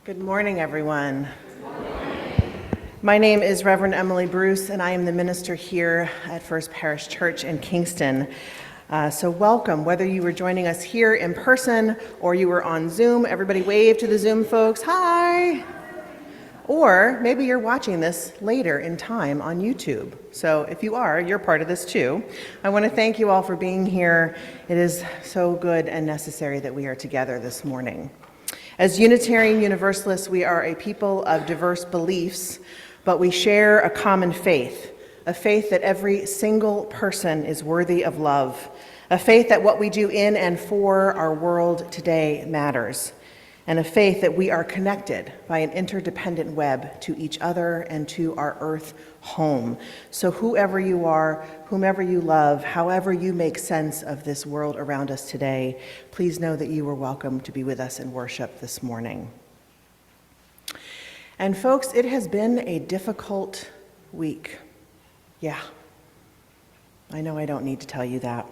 Good morning, everyone. My name is Reverend Emily Bruce, and I am the minister here at First Parish Church in Kingston. So welcome, whether you were joining us here in person or you were on Zoom. Everybody wave to the Zoom folks, hi! Or maybe you're watching this later in time on YouTube. So if you are, you're part of this too. I want to thank you all for being here. It is so good and necessary that we are together this morning. As Unitarian Universalists, we are a people of diverse beliefs, but we share a common faith, a faith that every single person is worthy of love, a faith that what we do in and for our world today matters, and a faith that we are connected by an interdependent web to each other and to our earth home. So whoever you are, whomever you love, however you make sense of this world around us today, please know that you are welcome to be with us in worship this morning. And folks, it has been a difficult week. Yeah, I know I don't need to tell you that.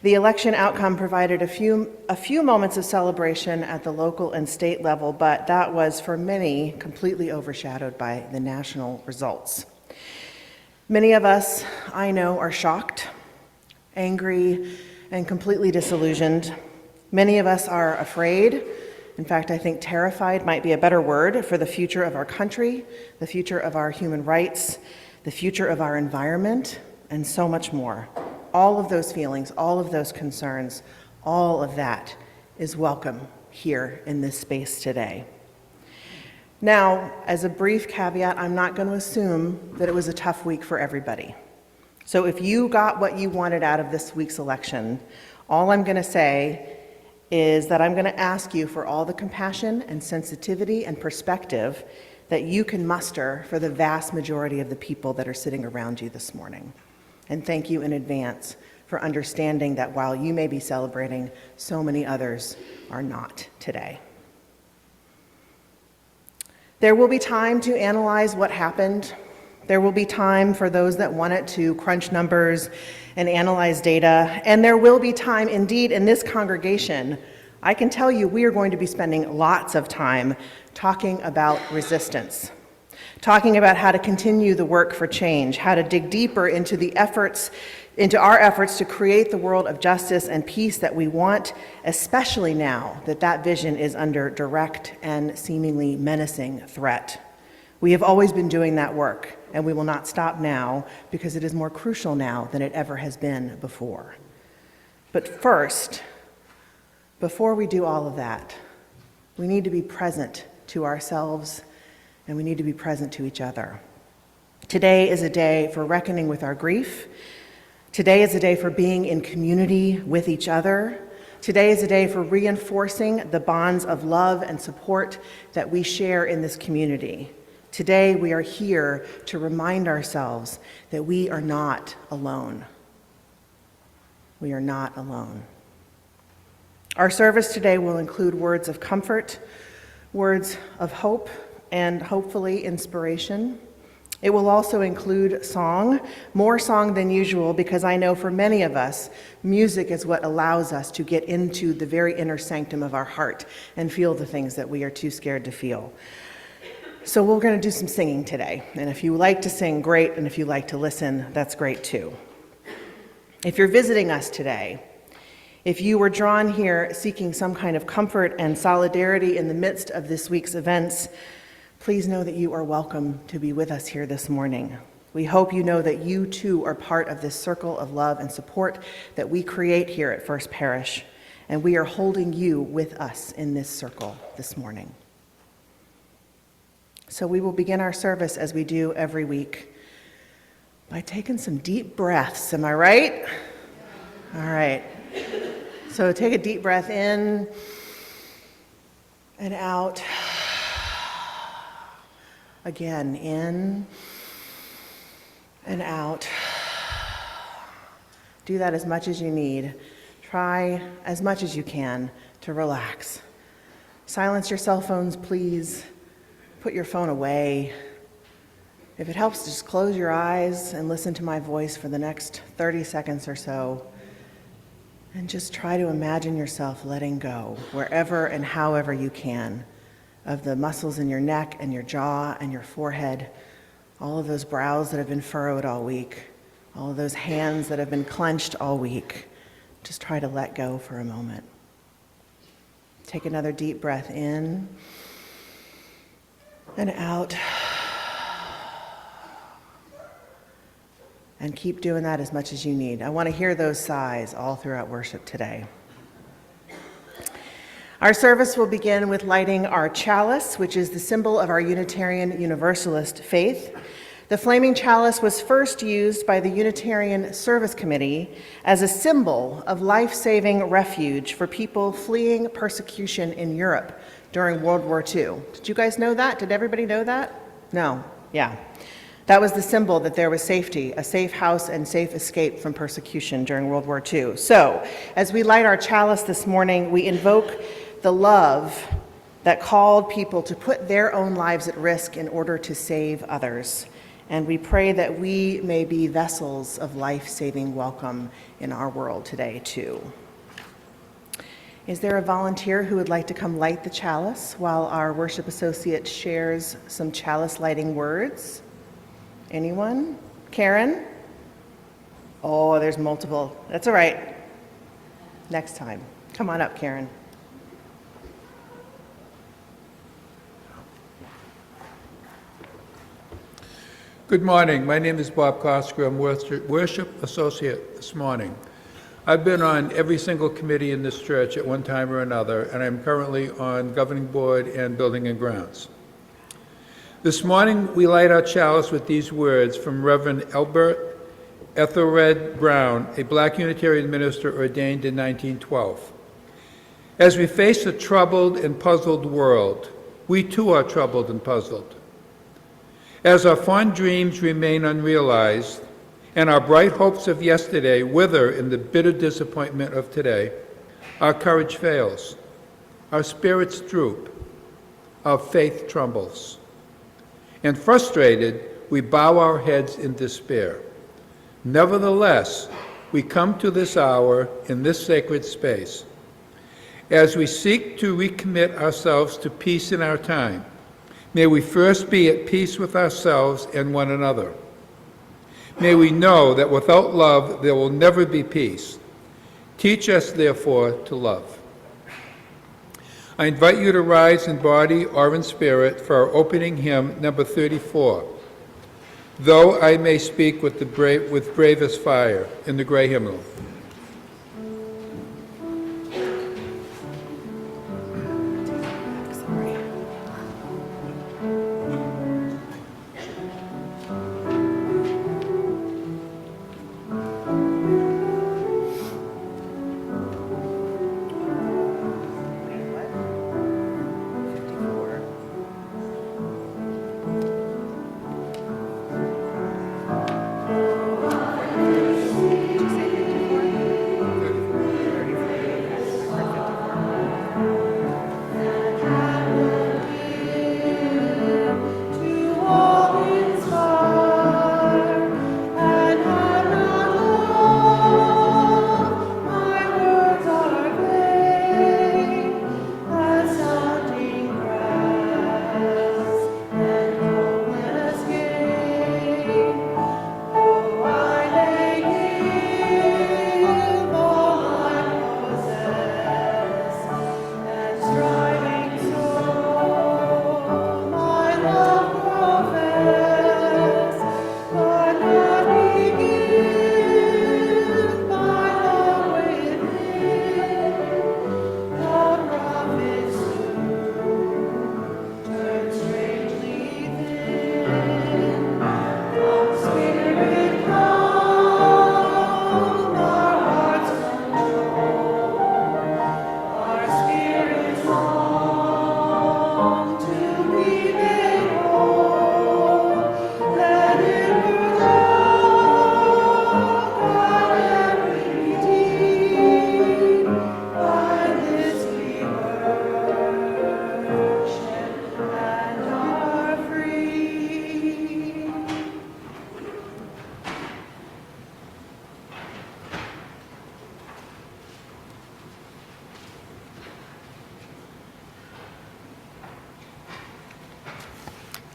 The election outcome provided a few moments of celebration at the local and state level, but that was, for many, completely overshadowed by the national results. Many of us, I know, are shocked, angry, and completely disillusioned. Many of us are afraid. In fact, I think terrified might be a better word for the future of our country, the future of our human rights, the future of our environment, and so much more. All of those feelings, all of those concerns, all of that is welcome here in this space today. Now, as a brief caveat, I'm not going to assume that it was a tough week for everybody. So if you got what you wanted out of this week's election, all I'm going to say is that I'm going to ask you for all the compassion and sensitivity and perspective that you can muster for the vast majority of the people that are sitting around you this morning. And thank you in advance for understanding that while you may be celebrating, so many others are not today. There will be time to analyze what happened. There will be time for those that want it to crunch numbers and analyze data. And there will be time, indeed, in this congregation. I can tell you we are going to be spending lots of time talking about resistance. Talking about how to continue the work for change, how to dig deeper into our efforts to create the world of justice and peace that we want, especially now that vision is under direct and seemingly menacing threat. We have always been doing that work, and we will not stop now because it is more crucial now than it ever has been before. But first, before we do all of that, we need to be present to ourselves and we need to be present to each other. Today is a day for reckoning with our grief. Today is a day for being in community with each other. Today is a day for reinforcing the bonds of love and support that we share in this community. Today we are here to remind ourselves that we are not alone. We are not alone. Our service today will include words of comfort, words of hope, and hopefully inspiration. It will also include song, more song than usual, because I know for many of us, music is what allows us to get into the very inner sanctum of our heart and feel the things that we are too scared to feel. So we're going to do some singing today. And if you like to sing, great. And if you like to listen, that's great too. If you're visiting us today, if you were drawn here seeking some kind of comfort and solidarity in the midst of this week's events, please know that you are welcome to be with us here this morning. We hope you know that you too are part of this circle of love and support that we create here at First Parish, and we are holding you with us in this circle this morning. So we will begin our service as we do every week by taking some deep breaths. Am I right? All right. So take a deep breath in and out. Again, in and out. Do that as much as you need. Try as much as you can to relax. Silence your cell phones, please. Put your phone away. If it helps, just close your eyes and listen to my voice for the next 30 seconds or so. And just try to imagine yourself letting go wherever and however you can of the muscles in your neck and your jaw and your forehead, all of those brows that have been furrowed all week, all of those hands that have been clenched all week. Just try to let go for a moment. Take another deep breath in and out. And keep doing that as much as you need. I want to hear those sighs all throughout worship today. Our service will begin with lighting our chalice, which is the symbol of our Unitarian Universalist faith. The flaming chalice was first used by the Unitarian Service Committee as a symbol of life-saving refuge for people fleeing persecution in Europe during World War II. Did you guys know that? Did everybody know that? No. Yeah. That was the symbol that there was safety, a safe house and safe escape from persecution during World War II. So, as we light our chalice this morning, we invoke the love that called people to put their own lives at risk in order to save others. And we pray that we may be vessels of life-saving welcome in our world today, too. Is there a volunteer who would like to come light the chalice while our worship associate shares some chalice lighting words? Anyone? Karen? Oh, there's multiple. That's all right. Next time. Come on up, Karen. Good morning. My name is Bob Kosker. I'm worship associate this morning. I've been on every single committee in this church at one time or another, and I'm currently on governing board and building and grounds. This morning, we light our chalice with these words from Reverend Albert Ethelred Brown, a Black Unitarian minister ordained in 1912. As we face a troubled and puzzled world, we too are troubled and puzzled. As our fond dreams remain unrealized and our bright hopes of yesterday wither in the bitter disappointment of today, our courage fails, our spirits droop, our faith trembles. And frustrated, we bow our heads in despair. Nevertheless, we come to this hour in this sacred space. As we seek to recommit ourselves to peace in our time, may we first be at peace with ourselves and one another. May we know that without love, there will never be peace. Teach us, therefore, to love. I invite you to rise in body or in spirit for our opening hymn, number 34, Though I May Speak with Bravest Fire, in the gray hymnal.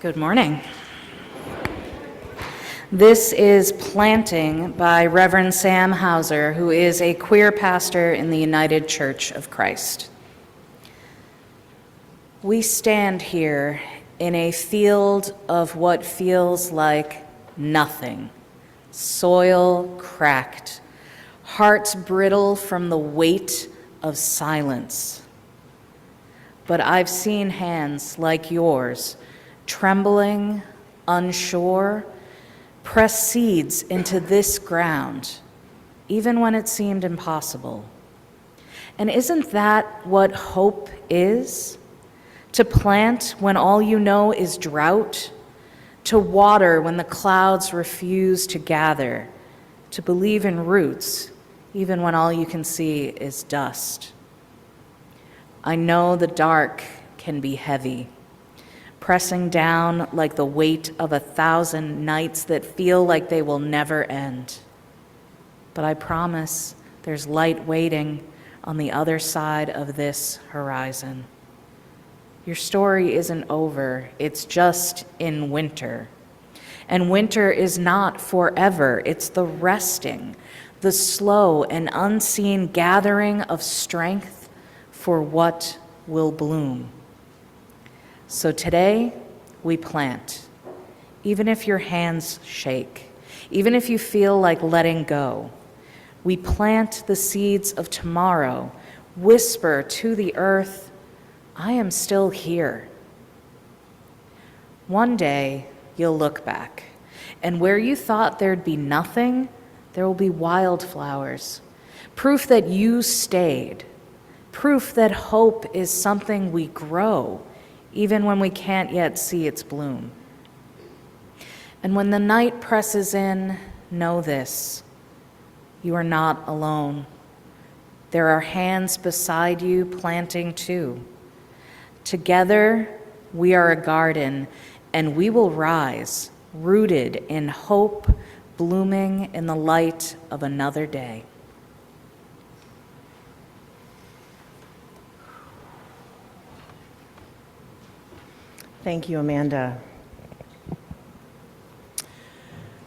Good morning. This is Planting by Reverend Sam Hauser, who is a queer pastor in the United Church of Christ. We stand here in a field of what feels like nothing. Soil cracked, hearts brittle from the weight of silence. But I've seen hands like yours, trembling, unsure, press seeds into this ground, even when it seemed impossible. And isn't that what hope is? To plant when all you know is drought, to water when the clouds refuse to gather, to believe in roots even when all you can see is dust. I know the dark can be heavy, pressing down like the weight of 1,000 nights that feel like they will never end. But I promise there's light waiting on the other side of this horizon. Your story isn't over, it's just in winter. And winter is not forever, it's the resting, the slow and unseen gathering of strength for what will bloom. So today, we plant, even if your hands shake, even if you feel like letting go. We plant the seeds of tomorrow, whisper to the earth, I am still here. One day, you'll look back, and where you thought there'd be nothing, there will be wildflowers, proof that you stayed, proof that hope is something we grow, even when we can't yet see its bloom. And when the night presses in, know this, you are not alone. There are hands beside you planting too. Together, we are a garden, and we will rise, rooted in hope, blooming in the light of another day. Thank you, Amanda.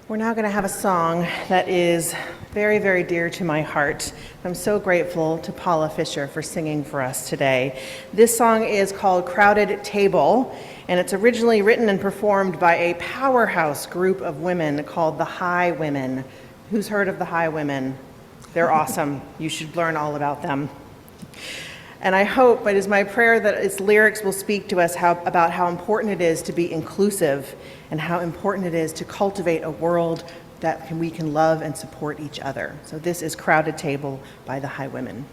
We're now going to have a song that is very, very dear to my heart. I'm so grateful to Paula Fisher for singing for us today. This song is called Crowded Table, and it's originally written and performed by a powerhouse group of women called the High Women. Who's heard of the High Women? They're awesome. You should learn all about them. And I hope, it is my prayer that its lyrics will speak to us about how important it is to be inclusive and how important it is to cultivate a world that we can love and support each other. So this is Crowded Table by the High Women.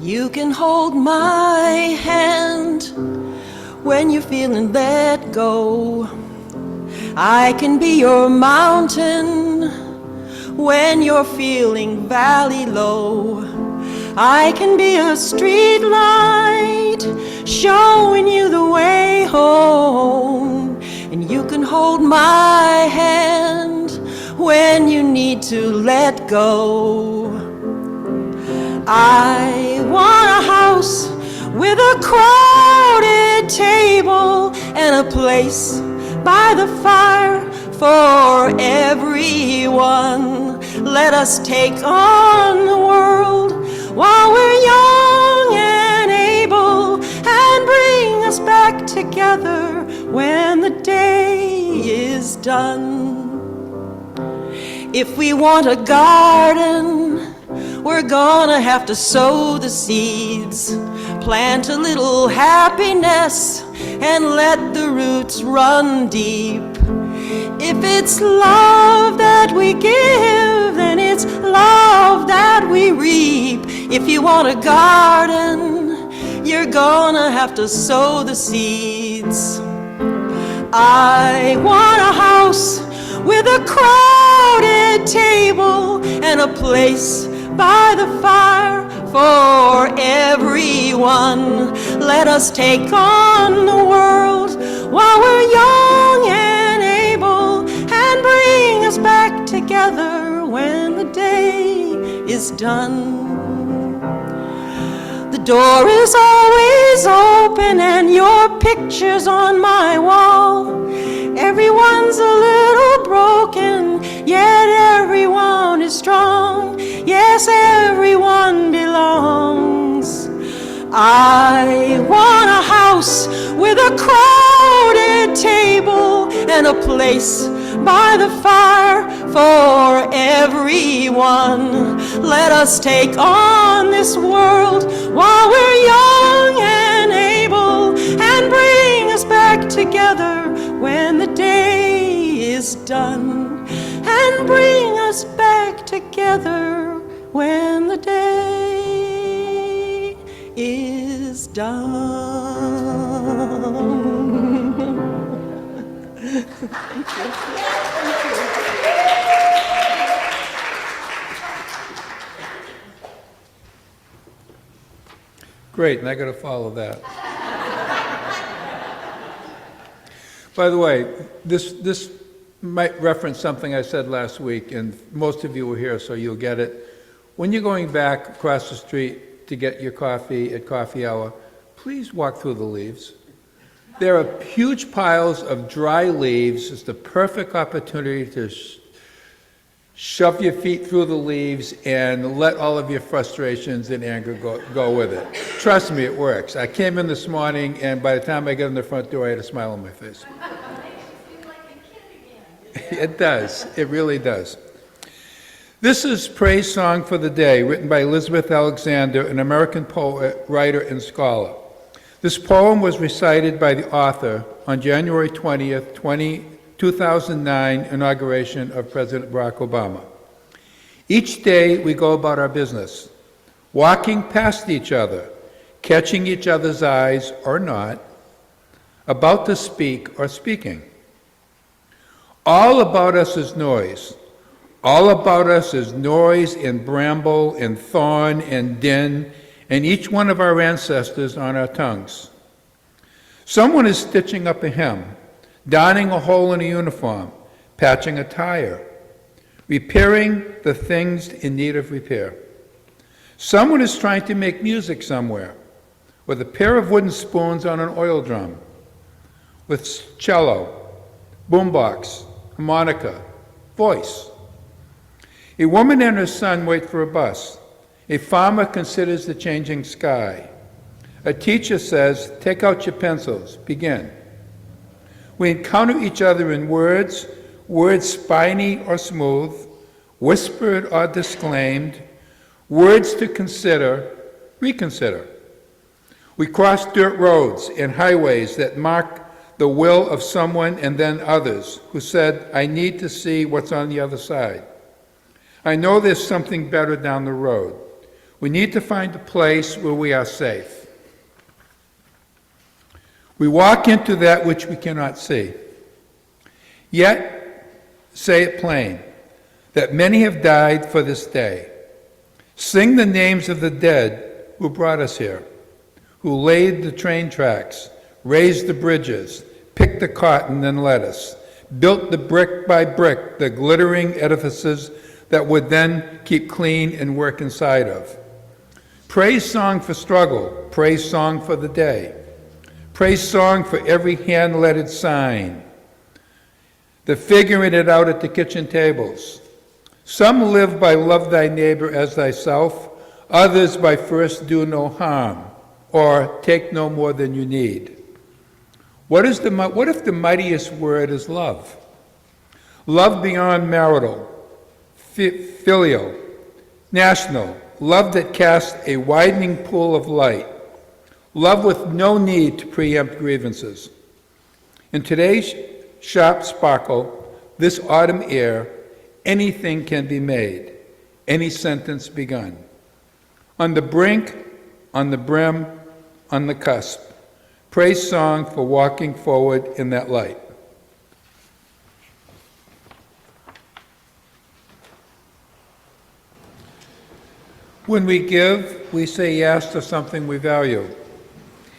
You can hold my hand when you're feeling let go. I can be your mountain when you're feeling valley low. I can be a street light showing you the way home. And you can hold my hand when you need to let go. I want a house with a crowded table and a place by the fire for everyone. Let us take on the world while we're young and able, and bring us back together when the day is done. If we want a garden, we're gonna have to sow the seeds, plant a little happiness, and let the roots run deep. If it's love that we give, then it's love that we reap. If you want a garden, you're gonna have to sow the seeds. I want a house with a crowded table and a place by the fire for everyone. Let us take on the world while we're young and able, and bring us back together when is done. The door is always open and your picture's on my wall. Everyone's a little broken, yet everyone is strong. Yes, everyone belongs. I want a house with a crowded table and a place by the fire for everyone. Let us take on this world while we're young and able, and bring us back together when the day is done. And bring us back together when the day is done. Great, and I got to follow that. By the way, this might reference something I said last week, and most of you were here, so you'll get it. When you're going back across the street to get your coffee at coffee hour, please walk through the leaves. There are huge piles of dry leaves. It's the perfect opportunity to shove your feet through the leaves and let all of your frustrations and anger go with it. Trust me, it works. I came in this morning, and by the time I got in the front door, I had a smile on my face. It does. It really does. This is Praise Song for the Day, written by Elizabeth Alexander, an American poet, writer, and scholar. This poem was recited by the author on January 20th, 2009 inauguration of President Barack Obama. Each day we go about our business, walking past each other, catching each other's eyes or not, about to speak or speaking. All about us is noise. All about us is noise and bramble and thorn and din, and each one of our ancestors on our tongues. Someone is stitching up a hem, donning a hole in a uniform, patching a tire, repairing the things in need of repair. Someone is trying to make music somewhere, with a pair of wooden spoons on an oil drum, with cello, boombox, harmonica, voice. A woman and her son wait for a bus. A farmer considers the changing sky. A teacher says, "Take out your pencils, begin." We encounter each other in words, words spiny or smooth, whispered or disclaimed, words to consider, reconsider. We cross dirt roads and highways that mark the will of someone and then others who said, "I need to see what's on the other side. I know there's something better down the road. We need to find a place where we are safe." We walk into that which we cannot see. Yet, say it plain, that many have died for this day. Sing the names of the dead who brought us here, who laid the train tracks, raised the bridges, picked the cotton and lettuce, built the brick by brick the glittering edifices that would then keep clean and work inside of. Praise song for struggle, praise song for the day. Praise song for every hand-lettered sign, the figuring it out at the kitchen tables. Some live by love thy neighbor as thyself, others by first do no harm, or take no more than you need. What if the mightiest word is love? Love beyond marital, filial, national, love that casts a widening pool of light, love with no need to preempt grievances. In today's sharp sparkle, this autumn air, anything can be made, any sentence begun. On the brink, on the brim, on the cusp, praise song for walking forward in that light. When we give, we say yes to something we value.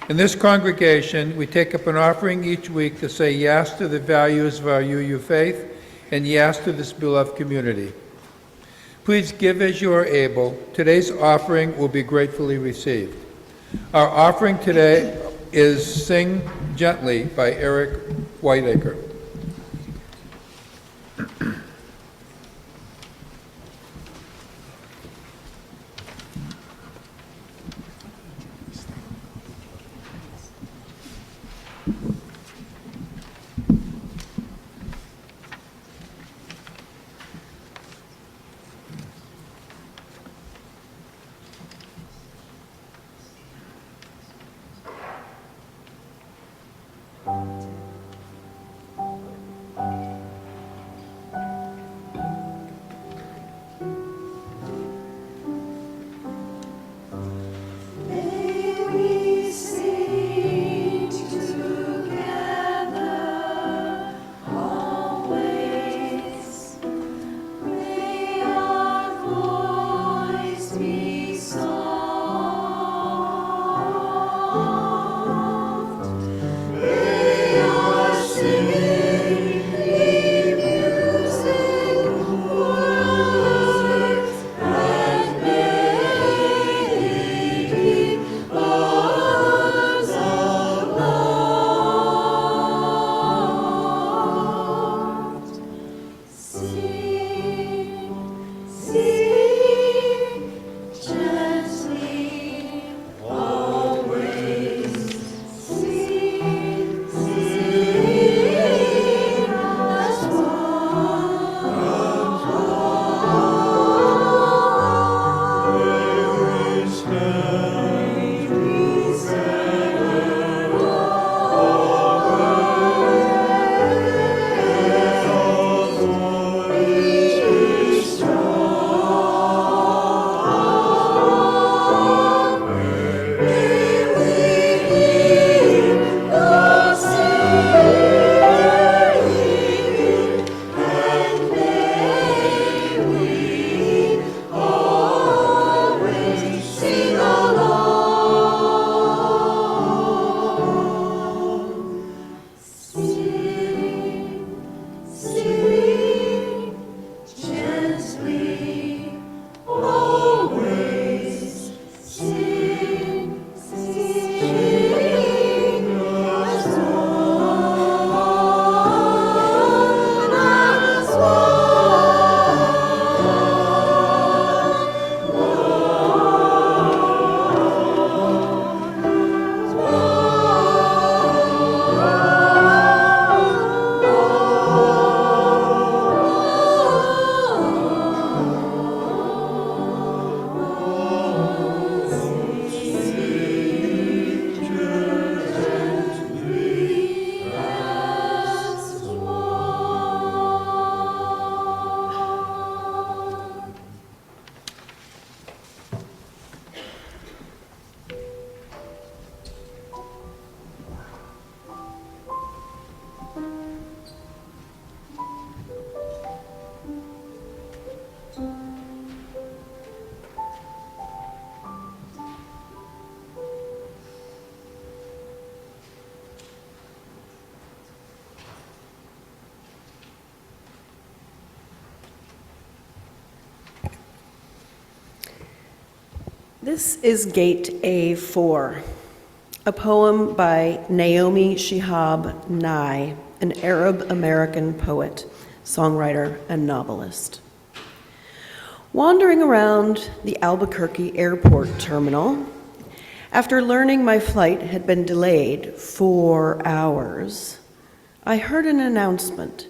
In this congregation, we take up an offering each week to say yes to the values of our UU faith and yes to this beloved community. Please give as you are able. Today's offering will be gratefully received. Our offering today is Sing Gently by Eric Whiteacre. This is Gate A4, a poem by Naomi Shihab Nye, an Arab-American poet, songwriter, and novelist. Wandering around the Albuquerque airport terminal, after learning my flight had been delayed 4 hours, I heard an announcement.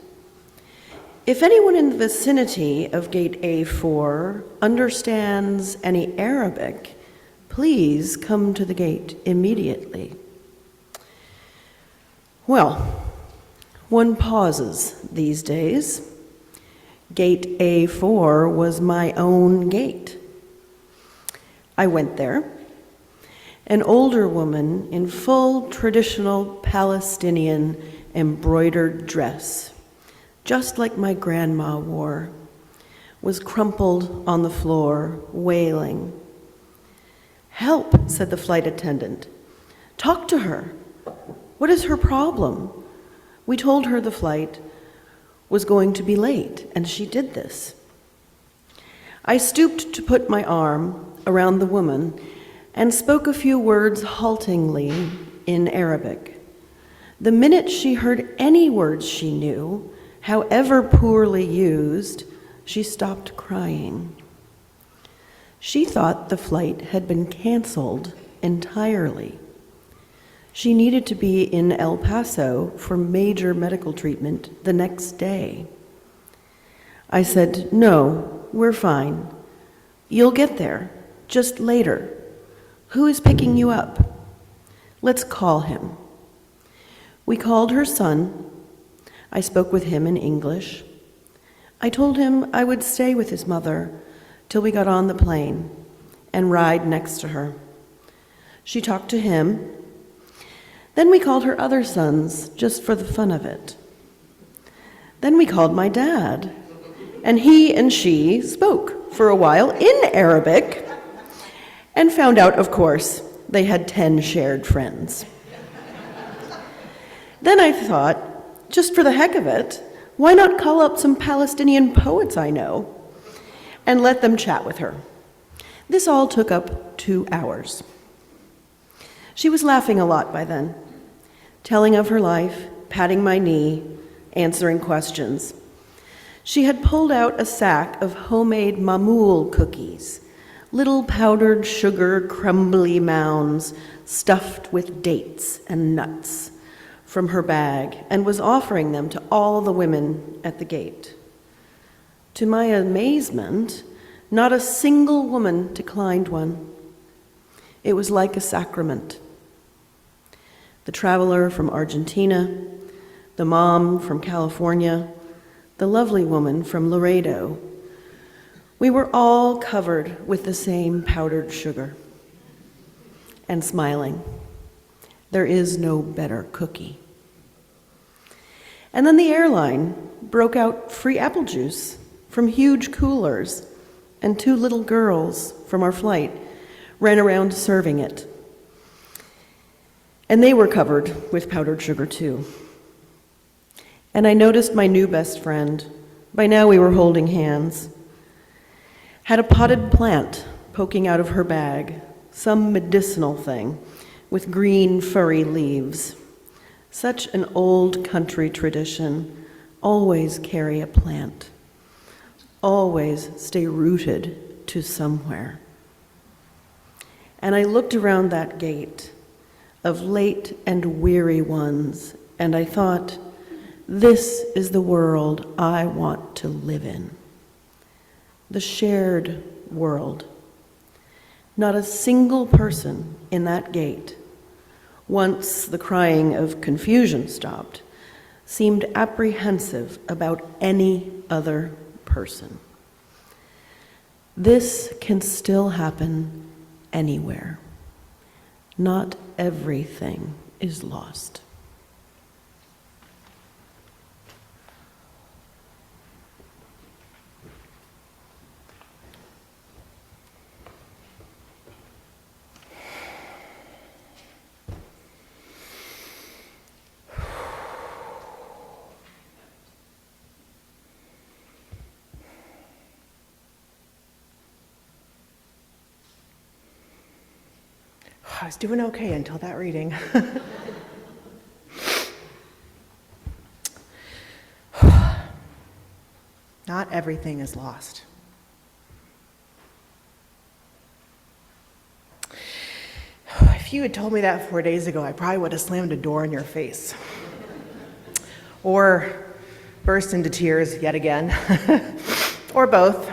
If anyone in the vicinity of Gate A4 understands any Arabic, please come to the gate immediately. Well, one pauses these days. Gate A4 was my own gate. I went there. An older woman in full traditional Palestinian embroidered dress, just like my grandma wore, was crumpled on the floor, wailing. "Help," said the flight attendant. "Talk to her. What is her problem?" We told her the flight was going to be late, and she did this. I stooped to put my arm around the woman and spoke a few words haltingly in Arabic. The minute she heard any words she knew, however poorly used, she stopped crying. She thought the flight had been canceled entirely. She needed to be in El Paso for major medical treatment the next day. I said, "No, we're fine. You'll get there, just later. Who is picking you up? Let's call him." We called her son. I spoke with him in English. I told him I would stay with his mother till we got on the plane and ride next to her. She talked to him. Then we called her other sons, just for the fun of it. Then we called my dad, and he and she spoke for a while in Arabic, and found out, of course, they had 10 shared friends. Then I thought, just for the heck of it, why not call up some Palestinian poets I know and let them chat with her? This all took up 2 hours. She was laughing a lot by then, telling of her life, patting my knee, answering questions. She had pulled out a sack of homemade mamoul cookies, little powdered sugar crumbly mounds stuffed with dates and nuts, from her bag, and was offering them to all the women at the gate. To my amazement, not a single woman declined one. It was like a sacrament. The traveler from Argentina, the mom from California, the lovely woman from Laredo. We were all covered with the same powdered sugar and smiling. There is no better cookie. And then the airline broke out free apple juice from huge coolers, and 2 little girls from our flight ran around serving it. And they were covered with powdered sugar too. And I noticed my new best friend, by now we were holding hands, had a potted plant poking out of her bag, some medicinal thing with green furry leaves. Such an old country tradition, always carry a plant, always stay rooted to somewhere. And I looked around that gate of late and weary ones, and I thought, this is the world I want to live in. The shared world. Not a single person in that gate, once the crying of confusion stopped, seemed apprehensive about any other person. This can still happen anywhere. Not everything is lost. I was doing okay until that reading. Not everything is lost. If you had told me that 4 days ago, I probably would have slammed a door in your face. Or burst into tears yet again. Or both.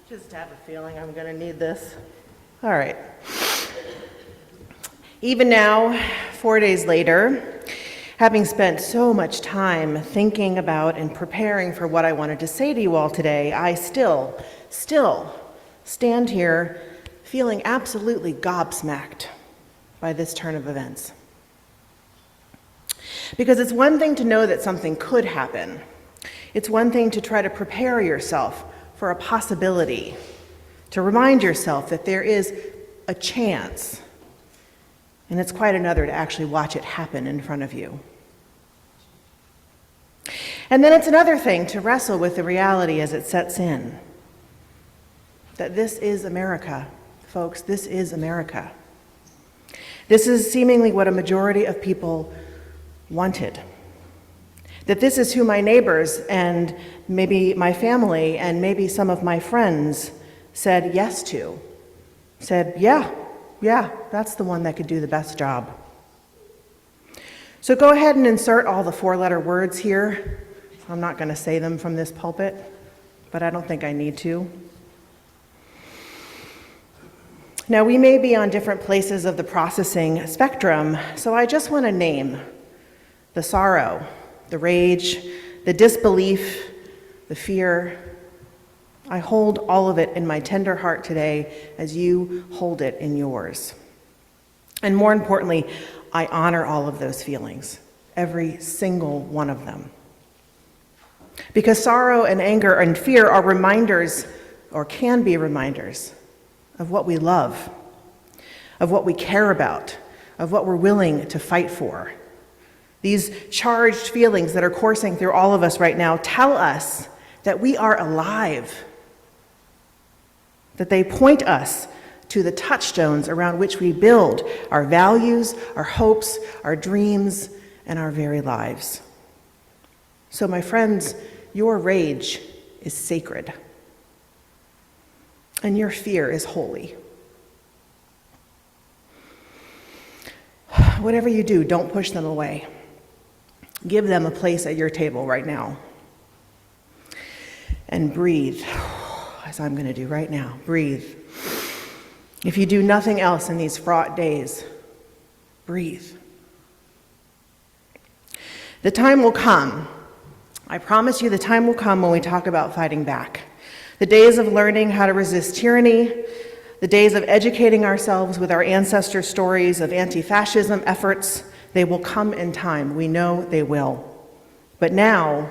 Just have a feeling I'm going to need this. All right. Even now, 4 days later, having spent so much time thinking about and preparing for what I wanted to say to you all today, I still stand here feeling absolutely gobsmacked by this turn of events. Because it's one thing to know that something could happen. It's one thing to try to prepare yourself for a possibility, to remind yourself that there is a chance. And it's quite another to actually watch it happen in front of you. And then it's another thing to wrestle with the reality as it sets in. That this is America, folks, this is America. This is seemingly what a majority of people wanted. That this is who my neighbors and maybe my family and maybe some of my friends said yes to. Said, yeah, that's the one that could do the best job. So go ahead and insert all the four-letter words here. I'm not going to say them from this pulpit, but I don't think I need to. Now, we may be on different places of the processing spectrum, so I just want to name the sorrow, the rage, the disbelief, the fear. I hold all of it in my tender heart today as you hold it in yours. And more importantly, I honor all of those feelings, every single one of them. Because sorrow and anger and fear are reminders, or can be reminders, of what we love, of what we care about, of what we're willing to fight for. These charged feelings that are coursing through all of us right now tell us that we are alive, that they point us to the touchstones around which we build our values, our hopes, our dreams, and our very lives. So, my friends, your rage is sacred, and your fear is holy. Whatever you do, don't push them away. Give them a place at your table right now. And breathe, as I'm going to do right now. Breathe. If you do nothing else in these fraught days, breathe. The time will come. I promise you the time will come when we talk about fighting back. The days of learning how to resist tyranny, the days of educating ourselves with our ancestors' stories of anti-fascism efforts, they will come in time. We know they will. But now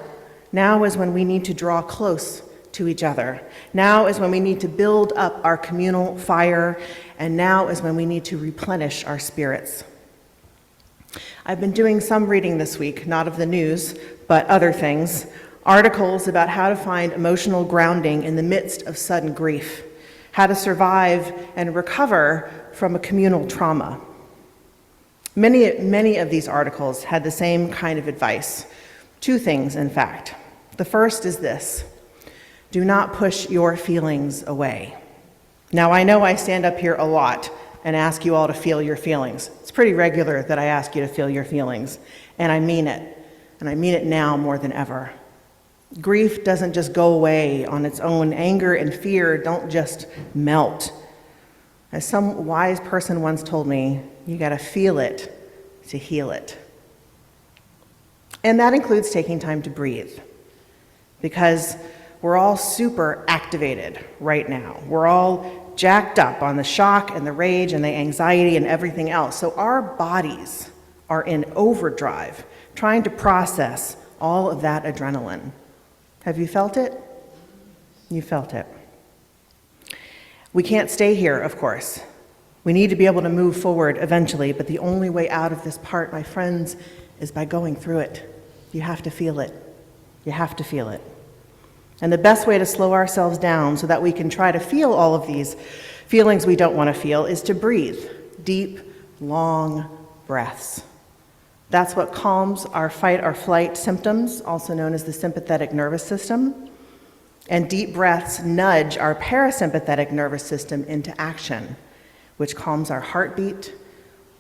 is when we need to draw close to each other. Now is when we need to build up our communal fire, and now is when we need to replenish our spirits. I've been doing some reading this week, not of the news, but other things, articles about how to find emotional grounding in the midst of sudden grief, how to survive and recover from a communal trauma. Many of these articles had the same kind of advice. Two things, in fact. The first is this: do not push your feelings away. Now, I know I stand up here a lot and ask you all to feel your feelings. It's pretty regular that I ask you to feel your feelings, and I mean it. And I mean it now more than ever. Grief doesn't just go away on its own. Anger and fear don't just melt. As some wise person once told me, you gotta feel it to heal it. And that includes taking time to breathe, because we're all super activated right now. We're all jacked up on the shock and the rage and the anxiety and everything else. So our bodies are in overdrive, trying to process all of that adrenaline. Have you felt it? You felt it. We can't stay here, of course. We need to be able to move forward eventually, but the only way out of this part, my friends, is by going through it. You have to feel it. You have to feel it. And the best way to slow ourselves down so that we can try to feel all of these feelings we don't want to feel is to breathe. Deep, long breaths. That's what calms our fight or flight symptoms, also known as the sympathetic nervous system. And deep breaths nudge our parasympathetic nervous system into action, which calms our heartbeat,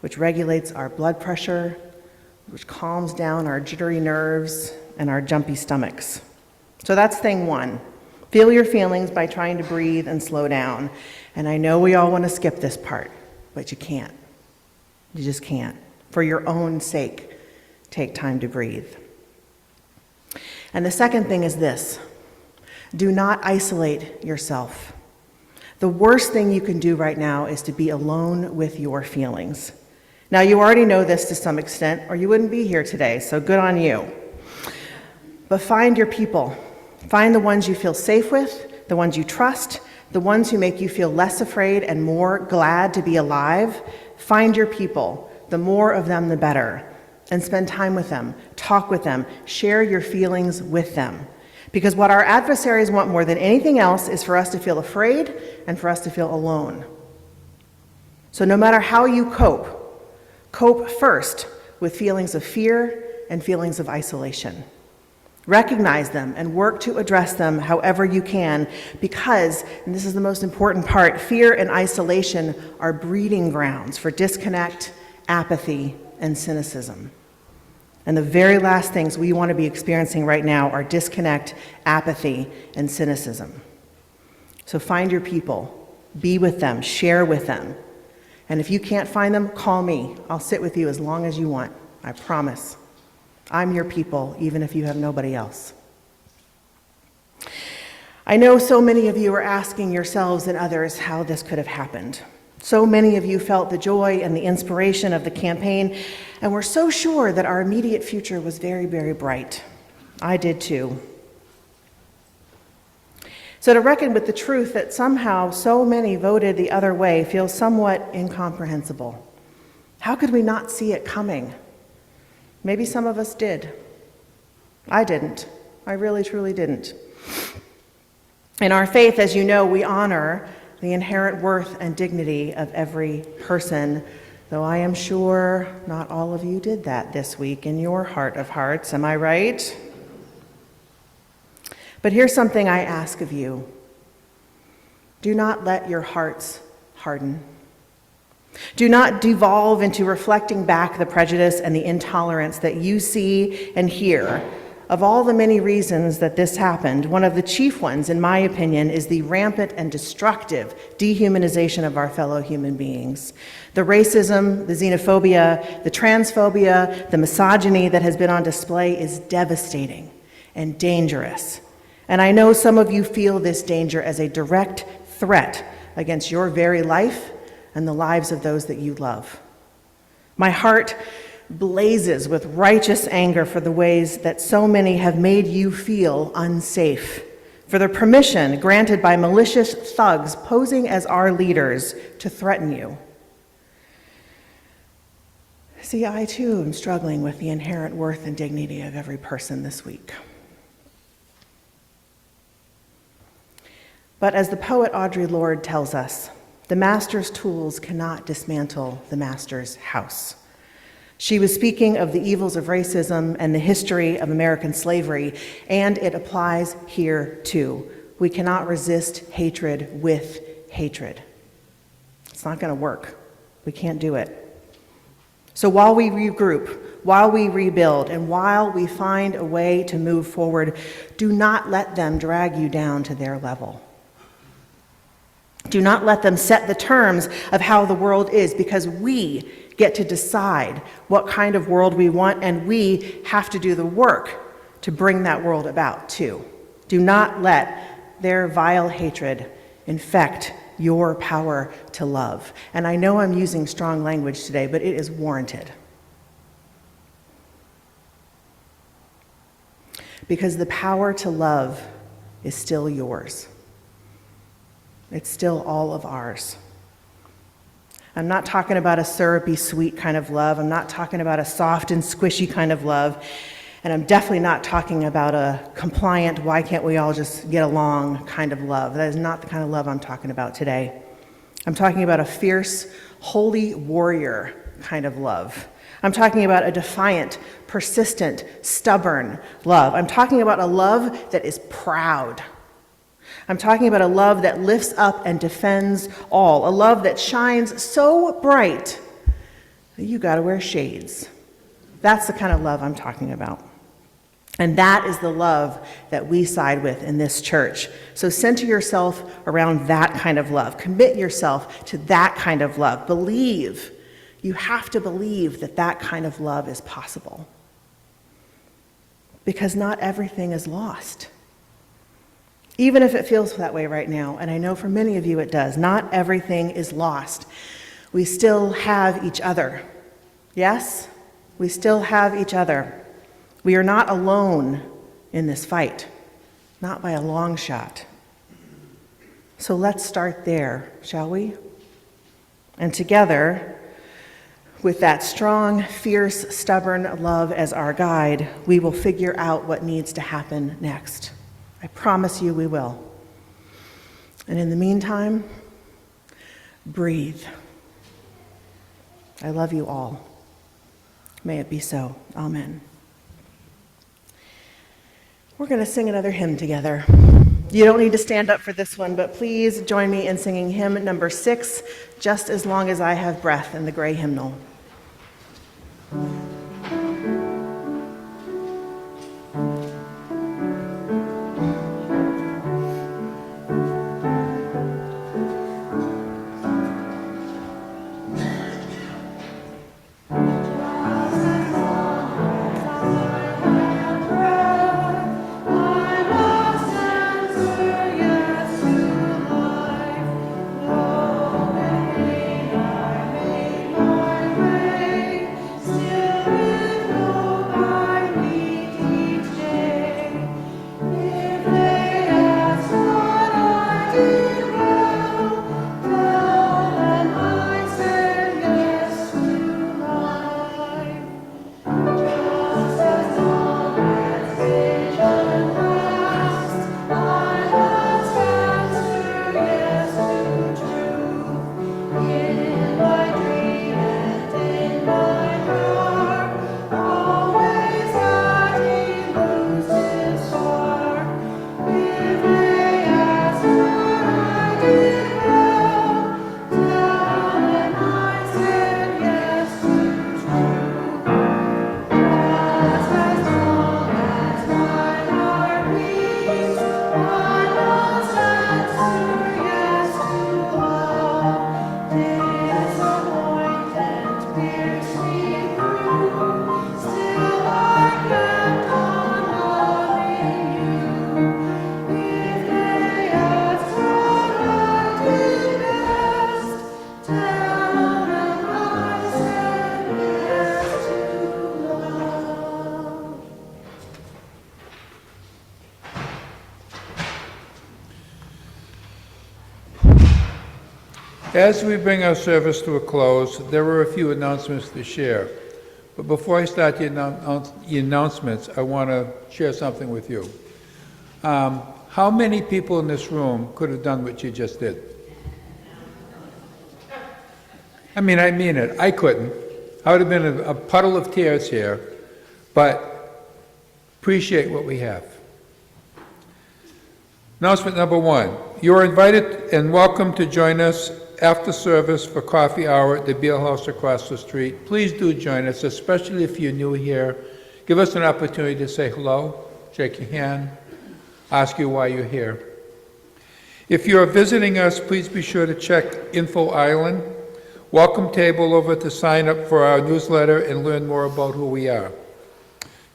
which regulates our blood pressure, which calms down our jittery nerves and our jumpy stomachs. So that's thing one. Feel your feelings by trying to breathe and slow down. And I know we all want to skip this part, but you can't. You just can't. For your own sake, take time to breathe. And the second thing is this: do not isolate yourself. The worst thing you can do right now is to be alone with your feelings. Now, you already know this to some extent, or you wouldn't be here today, so good on you. But find your people. Find the ones you feel safe with, the ones you trust, the ones who make you feel less afraid and more glad to be alive. Find your people. The more of them, the better. and spend time with them, talk with them, share your feelings with them. Because what our adversaries want more than anything else is for us to feel afraid and for us to feel alone. So no matter how you cope first with feelings of fear and feelings of isolation. Recognize them and work to address them however you can because, and this is the most important part, fear and isolation are breeding grounds for disconnect, apathy, and cynicism. And the very last things we want to be experiencing right now are disconnect, apathy, and cynicism. So find your people, be with them, share with them. And if you can't find them, call me. I'll sit with you as long as you want, I promise. I'm your people, even if you have nobody else. I know so many of you are asking yourselves and others how this could have happened. So many of you felt the joy and the inspiration of the campaign and were so sure that our immediate future was very, very bright. I did too. So to reckon with the truth that somehow so many voted the other way feels somewhat incomprehensible. How could we not see it coming? Maybe some of us did. I didn't. I really, truly didn't. In our faith, as you know, we honor the inherent worth and dignity of every person, though I am sure not all of you did that this week in your heart of hearts. Am I right? But here's something I ask of you. Do not let your hearts harden. Do not devolve into reflecting back the prejudice and the intolerance that you see and hear. Of all the many reasons that this happened, one of the chief ones, in my opinion, is the rampant and destructive dehumanization of our fellow human beings. The racism, the xenophobia, the transphobia, the misogyny that has been on display is devastating and dangerous. And I know some of you feel this danger as a direct threat against your very life and the lives of those that you love. My heart blazes with righteous anger for the ways that so many have made you feel unsafe, for the permission granted by malicious thugs posing as our leaders to threaten you. See, I too am struggling with the inherent worth and dignity of every person this week. But as the poet Audre Lorde tells us, the master's tools cannot dismantle the master's house. She was speaking of the evils of racism and the history of American slavery, and it applies here too. We cannot resist hatred with hatred. It's not going to work. We can't do it. So while we regroup, while we rebuild, and while we find a way to move forward, do not let them drag you down to their level. Do not let them set the terms of how the world is, because we get to decide what kind of world we want, and we have to do the work to bring that world about too. Do not let their vile hatred infect your power to love. And I know I'm using strong language today, but it is warranted. Because the power to love is still yours. It's still all of ours. I'm not talking about a syrupy, sweet kind of love. I'm not talking about a soft and squishy kind of love. And I'm definitely not talking about a compliant, why can't we all just get along kind of love. That is not the kind of love I'm talking about today. I'm talking about a fierce, holy warrior kind of love. I'm talking about a defiant, persistent, stubborn love. I'm talking about a love that is proud. I'm talking about a love that lifts up and defends all, a love that shines so bright that you gotta wear shades. That's the kind of love I'm talking about. And that is the love that we side with in this church. So center yourself around that kind of love. Commit yourself to that kind of love. Believe. You have to believe that that kind of love is possible. Because not everything is lost. Even if it feels that way right now, and I know for many of you it does, not everything is lost. We still have each other. Yes? We still have each other. We are not alone in this fight, not by a long shot. So let's start there, shall we? And together, With that strong, fierce, stubborn love as our guide, we will figure out what needs to happen next. I promise you we will. And in the meantime, breathe. I love you all. May it be so. Amen. We're going to sing another hymn together. You don't need to stand up for this one, but please join me in singing hymn number 6, Just as Long as I Have Breath, in the gray hymnal. As we bring our service to a close, there are a few announcements to share. But before I start the announcements, I want to share something with you. How many people in this room could have done what you just did? I mean it. I couldn't. I would have been a puddle of tears here, but appreciate what we have. Announcement number 1. You are invited and welcome to join us after service for coffee hour at the Beale House across the street. Please do join us, especially if you're new here. Give us an opportunity to say hello, shake your hand, ask you why you're here. If you're visiting us, please be sure to check Info Island, welcome table over to sign up for our newsletter and learn more about who we are.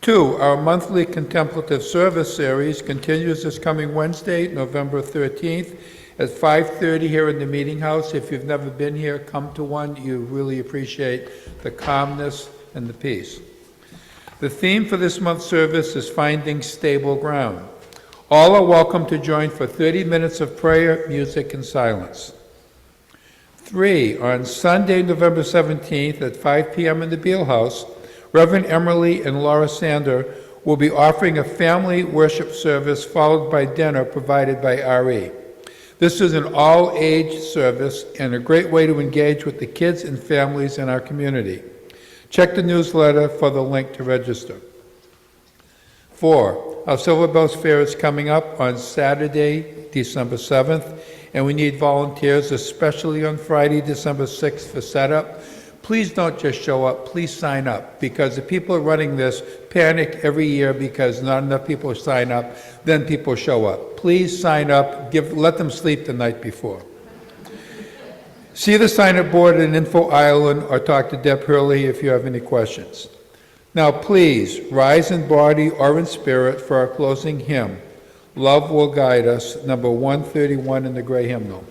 2, our monthly contemplative service series continues this coming Wednesday, November 13th, at 5:30 here in the Meeting House. If you've never been here, come to one. You really appreciate the calmness and the peace. The theme for this month's service is Finding Stable Ground. All are welcome to join for 30 minutes of prayer, music, and silence. 3, on Sunday, November 17th at 5 p.m. in the Beale House, Reverend Emily and Laura Sander will be offering a family worship service followed by dinner provided by RE. This is an all-age service and a great way to engage with the kids and families in our community. Check the newsletter for the link to register. 4, our Silver Bells Fair is coming up on Saturday, December 7th, and we need volunteers, especially on Friday, December 6th for setup. Please don't just show up, please sign up, because the people running this panic every year because not enough people sign up, then people show up. Please sign up, let them sleep the night before. See the sign-up board in Info Island or talk to Deb Hurley if you have any questions. Now please, rise in body or in spirit for our closing hymn, Love Will Guide Us, number 131 in the gray hymnal.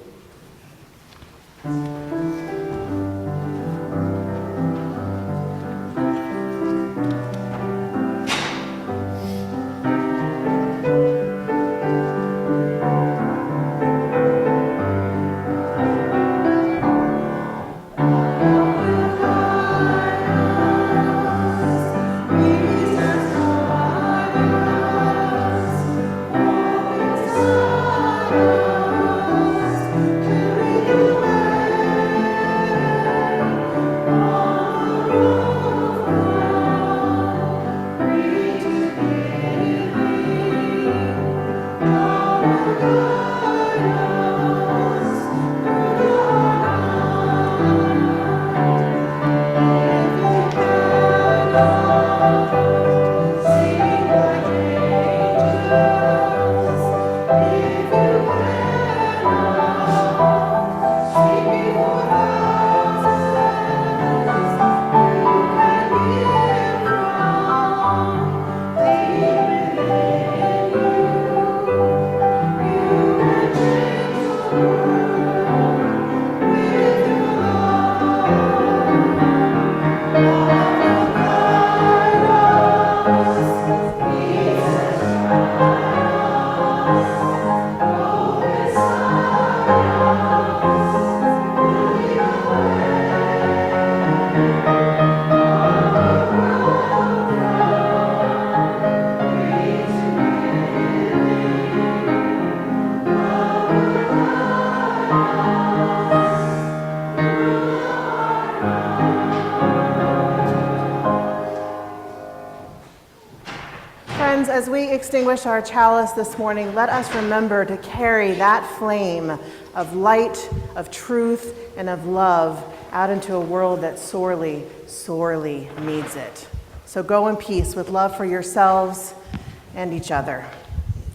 as we extinguish our chalice this morning, let us remember to carry that flame of light, of truth, and of love out into a world that sorely, sorely needs it. So go in peace with love for yourselves and each other.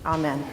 Amen.